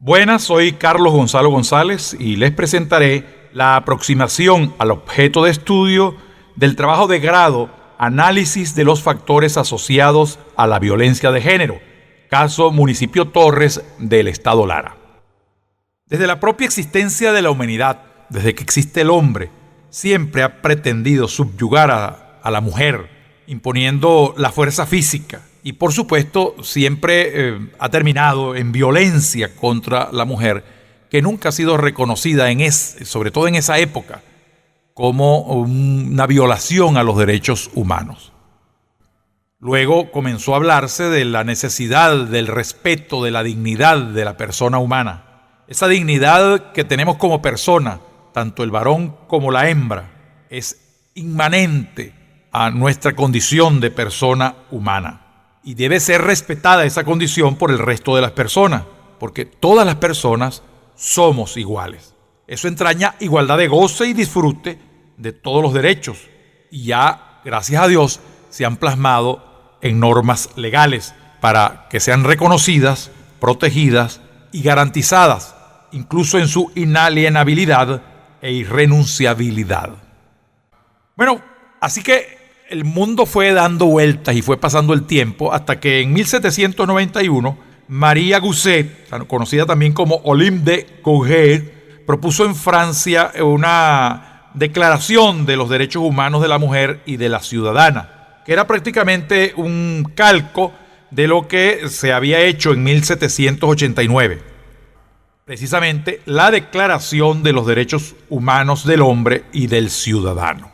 Buenas, soy Carlos Gonzalo González y les presentaré la aproximación al objeto de estudio del trabajo de grado Análisis de los factores asociados a la violencia de género, caso Municipio Torres del Estado Lara. Desde la propia existencia de la humanidad, desde que existe el hombre, siempre ha pretendido subyugar a la mujer, imponiendo la fuerza física. Y por supuesto siempre ha terminado en violencia contra la mujer, que nunca ha sido reconocida, sobre todo en esa época, como una violación a los derechos humanos. Luego comenzó a hablarse de la necesidad del respeto de la dignidad de la persona humana. Esa dignidad que tenemos como persona, tanto el varón como la hembra, es inmanente a nuestra condición de persona humana. Y debe ser respetada esa condición por el resto de las personas, porque todas las personas somos iguales. Eso entraña igualdad de goce y disfrute de todos los derechos. Y ya, gracias a Dios, se han plasmado en normas legales para que sean reconocidas, protegidas y garantizadas, incluso en su inalienabilidad e irrenunciabilidad. Bueno, así que el mundo fue dando vueltas y fue pasando el tiempo hasta que en 1791 María Gosset, conocida también como Olympe de Gouges, propuso en Francia una declaración de los derechos humanos de la mujer y de la ciudadana, que era prácticamente un calco de lo que se había hecho en 1789. Precisamente la Declaración de los Derechos Humanos del Hombre y del Ciudadano.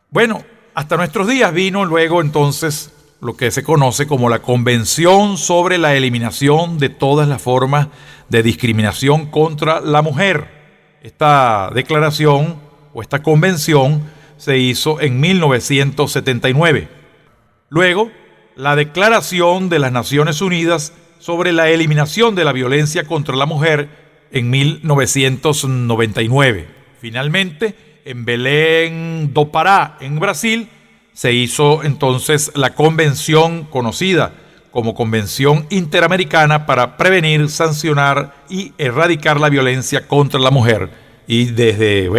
Bueno, hasta nuestros días vino luego entonces lo que se conoce como la Convención sobre la Eliminación de todas las formas de discriminación contra la mujer. Esta declaración o esta convención se hizo en 1979. Luego, la Declaración de las Naciones Unidas sobre la Eliminación de la Violencia contra la Mujer en 1999. Finalmente, en Belém do Pará, en Brasil, se hizo entonces la convención conocida como Convención Interamericana para prevenir, sancionar y erradicar la violencia contra la mujer. Y desde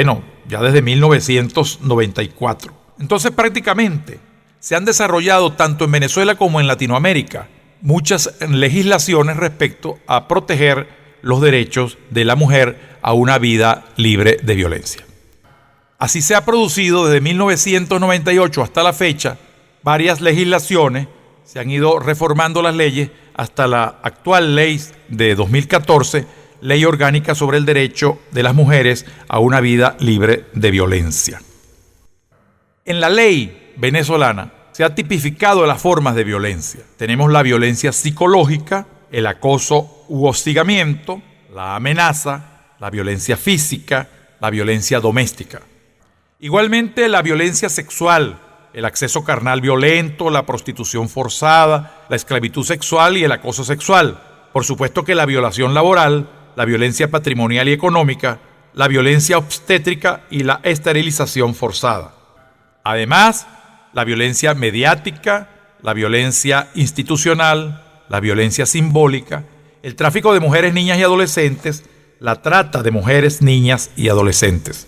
1994. Entonces prácticamente se han desarrollado tanto en Venezuela como en Latinoamérica muchas legislaciones respecto a proteger los derechos de la mujer a una vida libre de violencia. Así se ha producido desde 1998 hasta la fecha varias legislaciones, se han ido reformando las leyes hasta la actual ley de 2014, Ley Orgánica sobre el Derecho de las Mujeres a una Vida Libre de Violencia. En la ley venezolana se ha tipificado las formas de violencia. Tenemos la violencia psicológica, el acoso u hostigamiento, la amenaza, la violencia física, la violencia doméstica. Igualmente la violencia sexual, el acceso carnal violento, la prostitución forzada, la esclavitud sexual y el acoso sexual. Por supuesto que la violación laboral, la violencia patrimonial y económica, la violencia obstétrica y la esterilización forzada. Además, la violencia mediática, la violencia institucional, la violencia simbólica, el tráfico de mujeres, niñas y adolescentes, la trata de mujeres, niñas y adolescentes.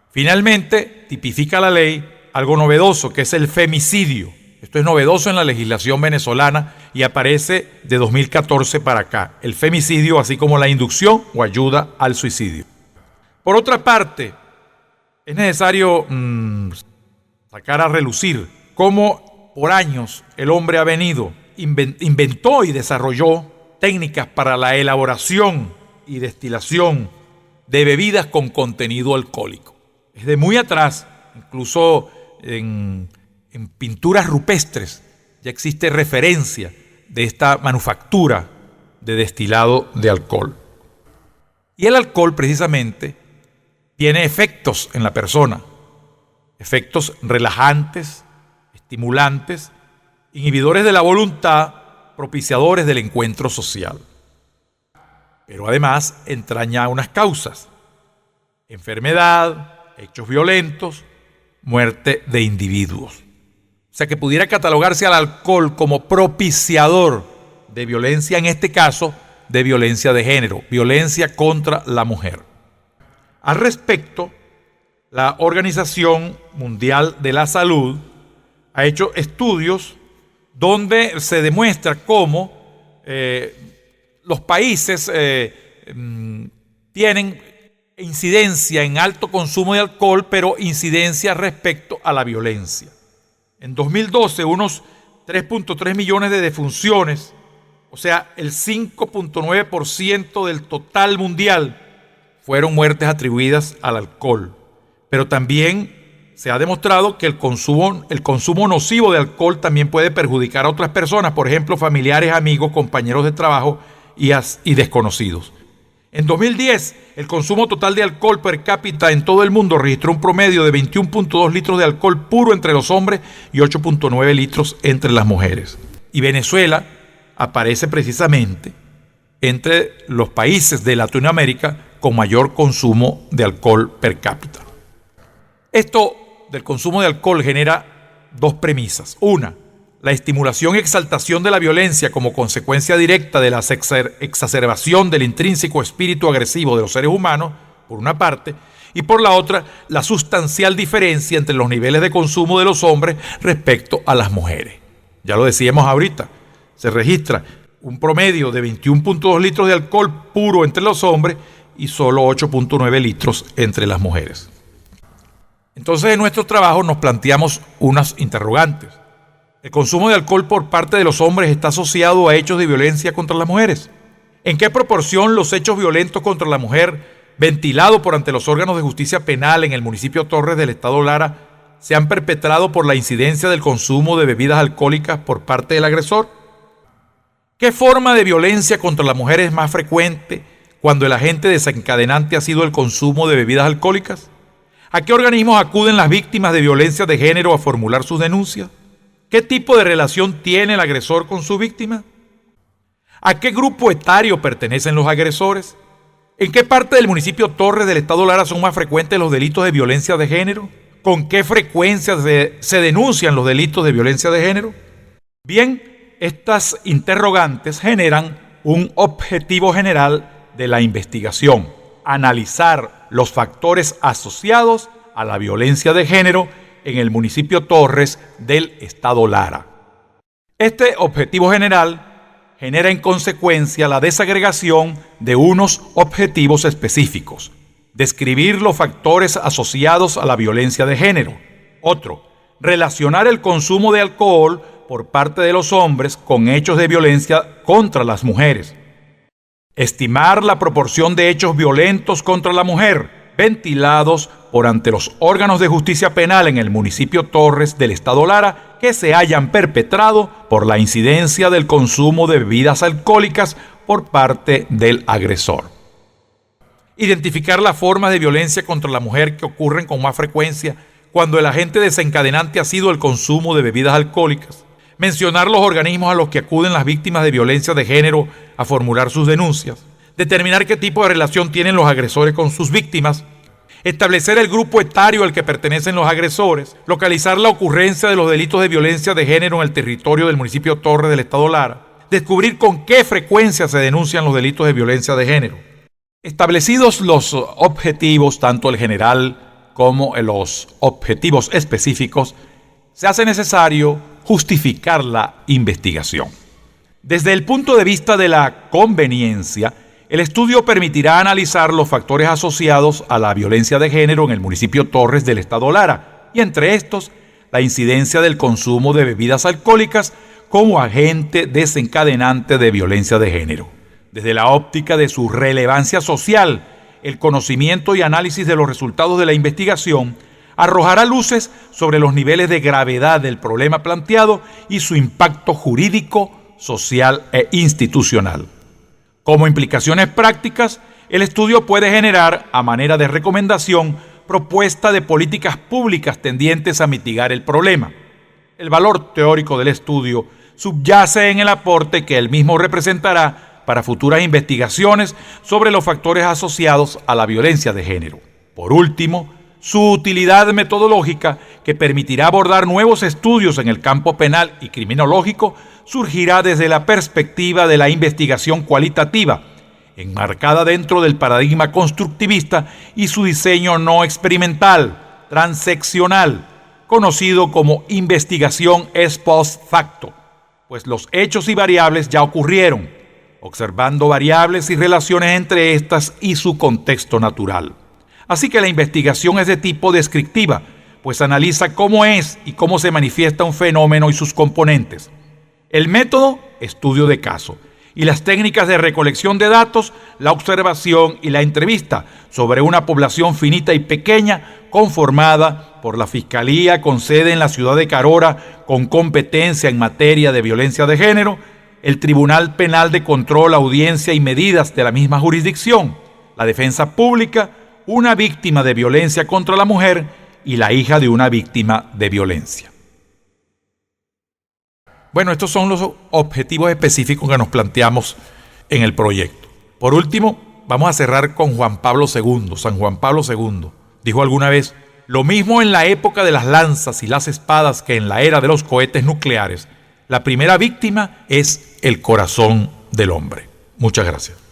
Finalmente, tipifica la ley algo novedoso, que es el femicidio. Esto es novedoso en la legislación venezolana y aparece de 2014 para acá. El femicidio, así como la inducción o ayuda al suicidio. Por otra parte, es necesario sacar a relucir cómo por años el hombre ha inventó y desarrolló técnicas para la elaboración y destilación de bebidas con contenido alcohólico. Desde muy atrás, incluso en pinturas rupestres, ya existe referencia de esta manufactura de destilado de alcohol. Y el alcohol precisamente tiene efectos en la persona, efectos relajantes, estimulantes, inhibidores de la voluntad, propiciadores del encuentro social. Pero además entraña unas causas: enfermedad, hechos violentos, muerte de individuos. O sea que pudiera catalogarse al alcohol como propiciador de violencia, en este caso de violencia de género, violencia contra la mujer. Al respecto, la Organización Mundial de la Salud ha hecho estudios donde se demuestra cómo los países tienen incidencia en alto consumo de alcohol, pero incidencia respecto a la violencia. En 2012, unos 3.3 millones de defunciones, o sea, el 5.9% del total mundial, fueron muertes atribuidas al alcohol. Pero también se ha demostrado que el consumo nocivo de alcohol también puede perjudicar a otras personas, por ejemplo, familiares, amigos, compañeros de trabajo y desconocidos. En 2010, el consumo total de alcohol per cápita en todo el mundo registró un promedio de 21.2 litros de alcohol puro entre los hombres y 8.9 litros entre las mujeres. Y Venezuela aparece precisamente entre los países de Latinoamérica con mayor consumo de alcohol per cápita. Esto del consumo de alcohol genera dos premisas. Una, la estimulación y exaltación de la violencia como consecuencia directa de la exacerbación del intrínseco espíritu agresivo de los seres humanos, por una parte, y por la otra, la sustancial diferencia entre los niveles de consumo de los hombres respecto a las mujeres. Ya lo decíamos ahorita, se registra un promedio de 21.2 litros de alcohol puro entre los hombres y solo 8.9 litros entre las mujeres. Entonces, en nuestro trabajo nos planteamos unas interrogantes. ¿El consumo de alcohol por parte de los hombres está asociado a hechos de violencia contra las mujeres? ¿En qué proporción los hechos violentos contra la mujer, ventilados por ante los órganos de justicia penal en el municipio Torres del estado Lara, se han perpetrado por la incidencia del consumo de bebidas alcohólicas por parte del agresor? ¿Qué forma de violencia contra la mujer es más frecuente cuando el agente desencadenante ha sido el consumo de bebidas alcohólicas? ¿A qué organismos acuden las víctimas de violencia de género a formular sus denuncias? ¿Qué tipo de relación tiene el agresor con su víctima? ¿A qué grupo etario pertenecen los agresores? ¿En qué parte del municipio Torres del estado Lara son más frecuentes los delitos de violencia de género? ¿Con qué frecuencia se denuncian los delitos de violencia de género? Bien, estas interrogantes generan un objetivo general de la investigación: analizar los factores asociados a la violencia de género en el municipio Torres del estado Lara. Este objetivo general genera en consecuencia la desagregación de unos objetivos específicos: describir los factores asociados a la violencia de género. Otro, relacionar el consumo de alcohol por parte de los hombres con hechos de violencia contra las mujeres. Estimar la proporción de hechos violentos contra la mujer ventilados por ante los órganos de justicia penal en el municipio Torres del estado Lara que se hayan perpetrado por la incidencia del consumo de bebidas alcohólicas por parte del agresor. Identificar las formas de violencia contra la mujer que ocurren con más frecuencia cuando el agente desencadenante ha sido el consumo de bebidas alcohólicas. Mencionar los organismos a los que acuden las víctimas de violencia de género a formular sus denuncias. Determinar qué tipo de relación tienen los agresores con sus víctimas. Establecer el grupo etario al que pertenecen los agresores. Localizar la ocurrencia de los delitos de violencia de género en el territorio del municipio Torres del estado Lara. Descubrir con qué frecuencia se denuncian los delitos de violencia de género. Establecidos los objetivos, tanto el general como los objetivos específicos, se hace necesario justificar la investigación. Desde el punto de vista de la conveniencia, el estudio permitirá analizar los factores asociados a la violencia de género en el municipio Torres del estado Lara, y entre estos, la incidencia del consumo de bebidas alcohólicas como agente desencadenante de violencia de género. Desde la óptica de su relevancia social, el conocimiento y análisis de los resultados de la investigación arrojará luces sobre los niveles de gravedad del problema planteado y su impacto jurídico, social e institucional. Como implicaciones prácticas, el estudio puede generar, a manera de recomendación, propuesta de políticas públicas tendientes a mitigar el problema. El valor teórico del estudio subyace en el aporte que el mismo representará para futuras investigaciones sobre los factores asociados a la violencia de género. Por último, su utilidad metodológica, que permitirá abordar nuevos estudios en el campo penal y criminológico, surgirá desde la perspectiva de la investigación cualitativa, enmarcada dentro del paradigma constructivista y su diseño no experimental, transeccional, conocido como investigación ex post facto, pues los hechos y variables ya ocurrieron, observando variables y relaciones entre estas y su contexto natural. Así que la investigación es de tipo descriptiva, pues analiza cómo es y cómo se manifiesta un fenómeno y sus componentes. El método, estudio de caso, y las técnicas de recolección de datos, la observación y la entrevista sobre una población finita y pequeña conformada por la Fiscalía con sede en la ciudad de Carora con competencia en materia de violencia de género, el Tribunal Penal de Control, Audiencia y Medidas de la misma jurisdicción, la Defensa Pública, una víctima de violencia contra la mujer y la hija de una víctima de violencia. Bueno, estos son los objetivos específicos que nos planteamos en el proyecto. Por último, vamos a cerrar con Juan Pablo II. San Juan Pablo II dijo alguna vez: lo mismo en la época de las lanzas y las espadas que en la era de los cohetes nucleares. La primera víctima es el corazón del hombre. Muchas gracias.